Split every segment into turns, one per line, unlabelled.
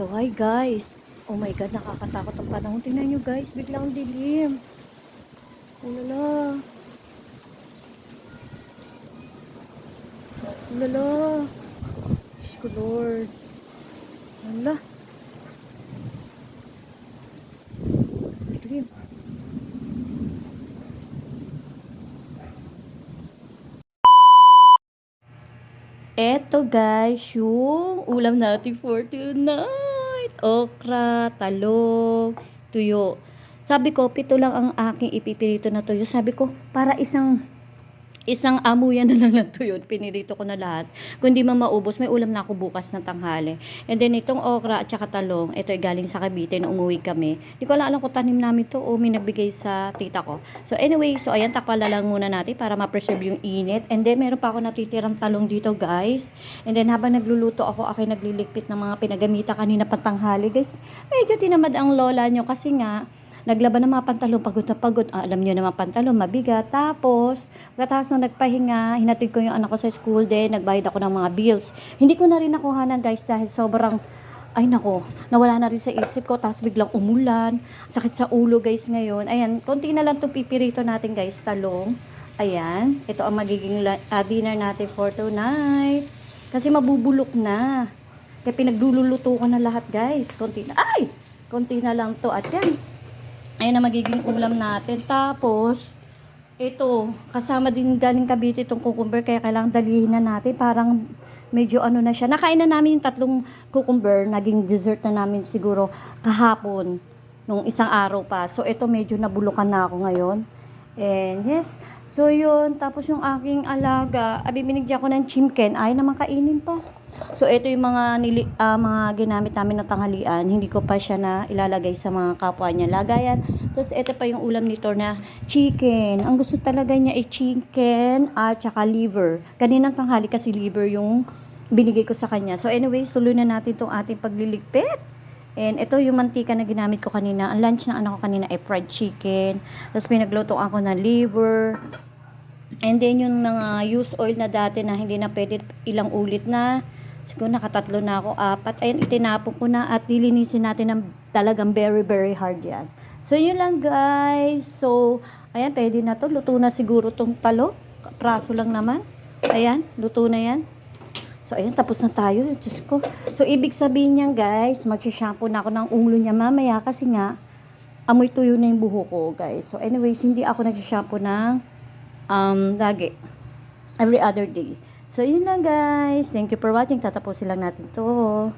So, hi guys. Oh my God, nakakatakot ang panahon. Tingnan nyo guys, biglang dilim. Ulala. Ulala. Diyos ko Lord. Ulala. Dilim. Eto guys, yung ulam natin for tonight. Okra, talong, tuyo. Sabi ko, 7 lang ang aking ipipirito na tuyo. Sabi ko, para isang amuyan na lang ng tuyo, pinirito ko na lahat. Kung di man maubos, may ulam na ako bukas na tanghali. And then itong okra at saka talong, ito ay galing sa Cavite na umuwi kami. Di ko alam kung tanim namin to o may nagbigay sa tita ko. So anyway, so ayan, takpala lang muna natin para ma-preserve yung init. And then meron pa ako natitirang talong dito guys. And then habang nagluluto ako, ako'y nagliligpit ng mga pinagamita kanina pantanghali guys. Medyo tinamad ang lola nyo kasi nga, naglaban ng mga pantalon, pagod na pagod. Alam niyo naman pantalon, mabigat. Tapos, pagkatapos nung nagpahinga, hinatid ko yung anak ko sa school din, nagbayad ako ng mga bills. Hindi ko na rin nakuhanan guys dahil sobrang, ay nako, nawala na rin sa isip ko. Tapos biglang umulan, sakit sa ulo guys ngayon. Ayan, konti na lang itong pipirito natin guys, talong. Ayan, ito ang magiging dinner natin for tonight. Kasi mabubulok na. Kaya pinagluluto ko na lahat guys. Konti na, ay! Konti na lang to at yan. Ayan na magiging ulam natin. Tapos, ito, kasama din galing Cavite itong cucumber, kaya kailangan dalihin na natin. Parang medyo ano na siya. Nakain na namin yung 3 cucumber, naging dessert na namin siguro kahapon, nung isang araw pa. So, ito medyo nabulukan na ako ngayon. And yes, so yun. Tapos yung aking alaga, binigyan ko ng chimken, ay naman kainin pa. So, ito yung mga ginamit namin ng tanghalian. Hindi ko pa siya na ilalagay sa mga kapwa niya lagayan. Tapos, ito pa yung ulam nito na chicken. Ang gusto talaga niya ay chicken at saka liver. Kaninang tanghali kasi liver yung binigay ko sa kanya. So, anyway, tuloy na natin itong ating pagliligpit. And ito yung mantika na ginamit ko kanina. Ang lunch ng anak ko kanina ay fried chicken. Tapos, pinagluto ako ng liver. And then, yung mga used oil na dati na hindi na pwede ilang ulit na. Siguro nakatatlo na ako, 4. Ayan, itinapon ko na at lilinisin natin ng talagang very, very hard yan. So, yun lang guys. So, ayan, pwede na to. Luto na siguro tong talo. Praso lang naman. Ayan, luto na yan. So, ayan, tapos na tayo. Diyos ko. So, ibig sabihin niyan guys, mag-shampoo na ako ng ulo niya mamaya kasi nga, amoy tuyo na yung buho ko guys. So, anyways, hindi ako nag-shampoo ng lagi. Every other day. So, yun lang guys. Thank you for watching. Tatapusin lang natin to.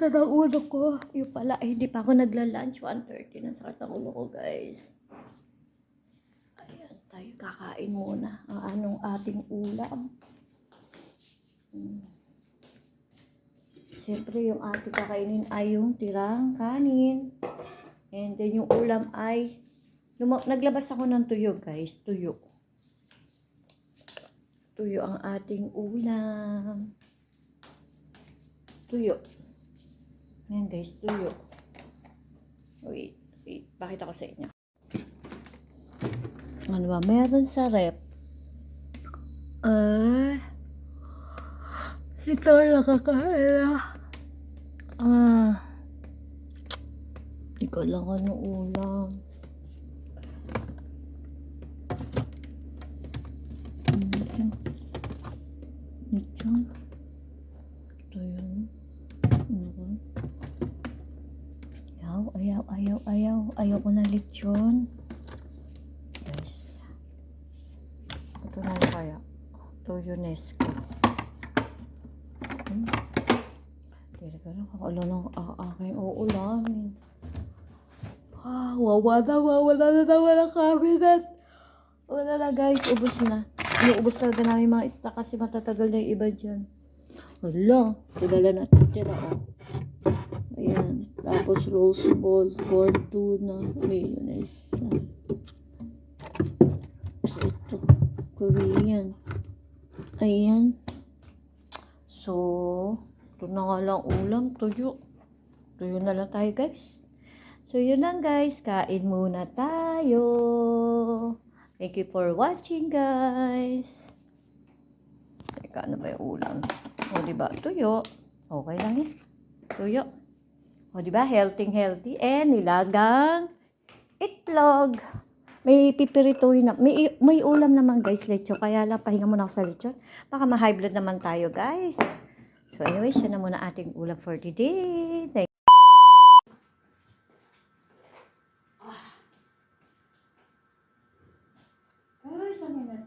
sakit ang ulo ko. Yung pala, hindi pa ako nagla-lunch. 1:30 na sakit ang ulo ko, guys. Ayan, tayo kakain muna ang anong ating ulam. Siyempre, yung ating kakainin ay yung tirang kanin. And then, yung ulam ay, naglabas ako ng tuyo, guys. Tuyo. Tuyo ang ating ulam. Tuyo. Ayan, guys, tuyo. Wait. Pakita ko sa inyo. Ano ba? Meron sa rep. Ito nakakain na. Ikaw lang ano ulam. Ito. Ito yun. Ayaw ko na lechon. Guys. Ito na kaya. Ito UNESCO. Tira ka lang. Kakalo lang aking uulamin. Wala na naman ang cabinet. Wala na guys, ubos na. Inuubos talaga namin mga stock kasi matatagal na yung iba dyan. Wala, kilala natin tira Ayan, tapos rose balls, corn tuna, mayonnaise. So, ito, Korean. Ayan. So, ito na nga lang ulam, tuyo. Tuyo na lang tayo guys. So, yun lang guys. Kain muna tayo. Thank you for watching guys. Teka, ano ba yung ulam? O, diba? Tuyo. Okay lang eh. Tuyo. O, diba? Healthy. And nilagang itlog. May pipirituhin na. May ulam naman guys, lecho. Kaya lang, pahinga muna ako sa lechon. Baka ma-high blood naman tayo guys. So, anyway, siya na muna ating ulam for today. Thank you. Guys, ano na